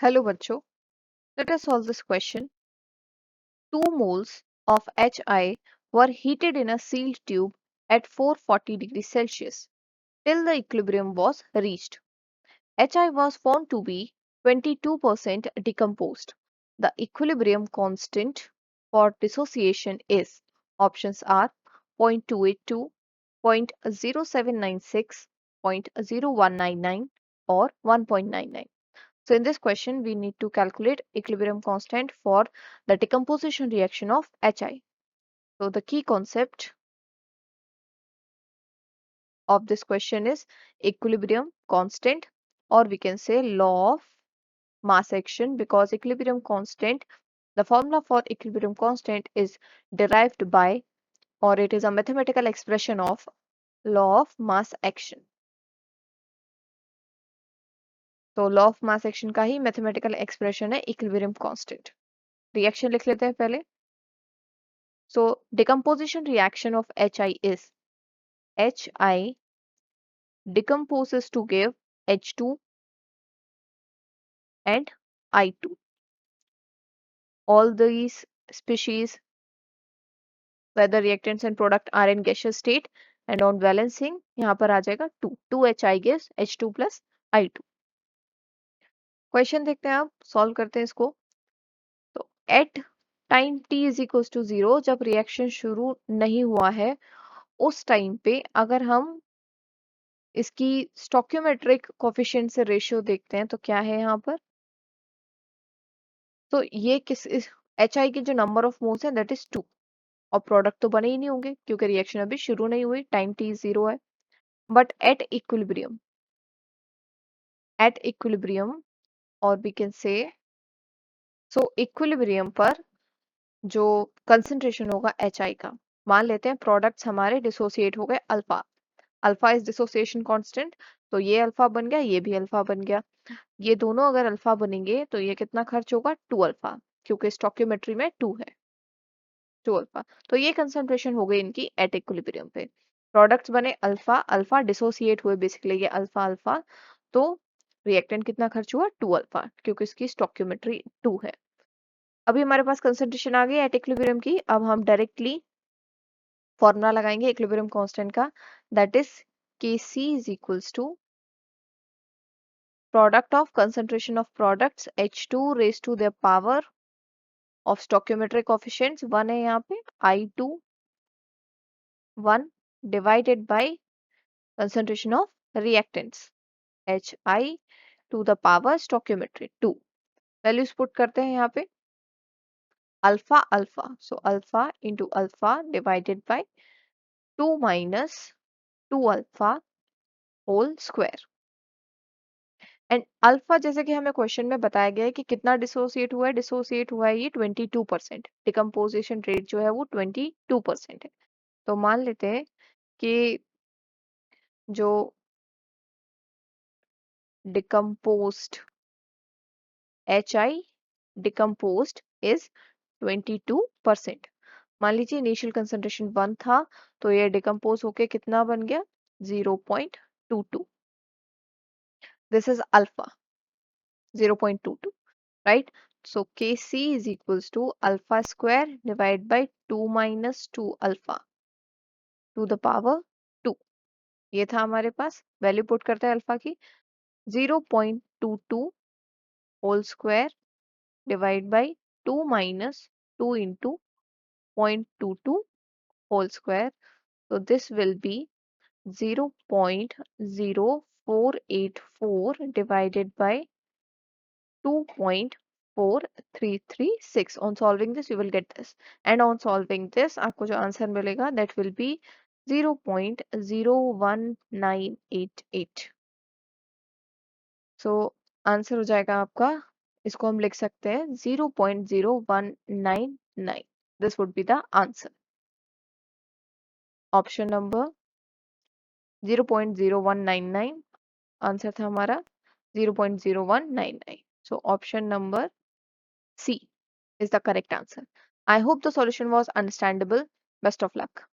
Hello बच्चों, let us solve this question. 2 moles of HI were heated in a sealed tube at 440 degrees Celsius till the equilibrium was reached. HI was found to be 22% decomposed. The equilibrium constant for dissociation is options are 0.282, 0.0796, 0.0199 or 1.99. So in this question, we need to calculate equilibrium constant for the decomposition reaction of HI. So the key concept of this question is equilibrium constant, or we can say law of mass action, because equilibrium constant, the formula for equilibrium constant is derived by, or it is a mathematical expression of law of mass action. तो law of mass action का ही mathematical expression है equilibrium constant. Reaction लिख लेते हैं पहले. So decomposition reaction of HI is HI decomposes to give H2 and I2. All these species, whether reactants and product are in gaseous state, and on balancing यहाँ पर आ जाएगा 2 HI gives H2 plus I2. Question देखते हैं, आप solve करते हैं इसको. तो at time t is equal to 0, जब रिएक्शन शुरू नहीं हुआ है उस टाइम पे अगर हम इसकी स्टोक्योमेट्रिक कोफिशिएंट से रेशियो देखते हैं तो क्या है यहाँ पर. तो ये किस एच आई के जो नंबर ऑफ मोल्स है दैट इज 2, और प्रोडक्ट तो बने ही नहीं होंगे क्योंकि रिएक्शन अभी शुरू नहीं हुई, टाइम टी 0 है. बट एट इक्विलिब्रियम और we can say, so equilibrium पर जो कंसंट्रेशन होगा एच आई का, मान लेते हैं प्रोडक्ट्स हमारे डिसोसिएट हो गए alpha. Alpha is dissociation constant, तो ये अल्फा बन गया, ये भी अल्फा बन गया. ये दोनों अगर अल्फा बनेंगे तो ये कितना खर्च होगा, 2 अल्फा, क्योंकि स्टोक्योमेट्री में 2 है, 2 अल्फा. तो ये कंसंट्रेशन हो गई इनकी एट इक्विलिब्रियम पे. प्रोडक्ट्स बने अल्फा, अल्फा डिसोसिएट हुए, बेसिकली ये अल्फा अल्फा. तो रिएक्टेंट कितना खर्च हुआ, 2 अल्फा, क्योंकि इसकी स्टोक्योमेट्री 2 है. अभी हमारे पास कंसंट्रेशन आ गई एट इक्विलिब्रियम की. अब हम डायरेक्टली फॉर्मूला लगाएंगे इक्विलिब्रियम कांस्टेंट का, that is Kc is equals to product of concentration of products H2 raised to the power of stoichiometric coefficients 1 है यहाँ पे, I2 1 divided by concentration of reactants HI to the power stoichiometry 2. Values put करते हैं यहाँ पे. Alpha alpha, so alpha into alpha divided by 2 minus 2 alpha whole square. And alpha जैसे कि हमें क्वेश्चन में बताया गया है कि कितना डिसोसिएट हुआ है ये 22%. डिकम्पोजिशन रेट जो है वो 22% है. तो मान लेते हैं कि जो डिकम्पोज्ड HI डिकम्पोज्ड इज 22%. मान लीजिए इनिशियल कंसंट्रेशन 1 था, तो ये डिकम्पोज होके कितना बन गया, 0.22. This is alpha, 0.22, right? So Kc is equals to alpha square divided by 2 minus 2 alpha to the power 2. ये था हमारे पास. वैल्यू पुट करते हैं अल्फा की, 0.22 whole square divide by 2 minus 2 into 0.22 whole square. So this will be 0.0484 divided by 2.4336. On solving this you will get this, and on solving this आपको जो answer मिलेगा that will be 0.01988. so answer हो जाएगा आपका, इसको हम लिख सकते हैं 0.0199. this would be the answer. Option number 0.0199 answer था हमारा, 0.0199. so option number C is the correct answer. I hope the solution was understandable. Best of luck.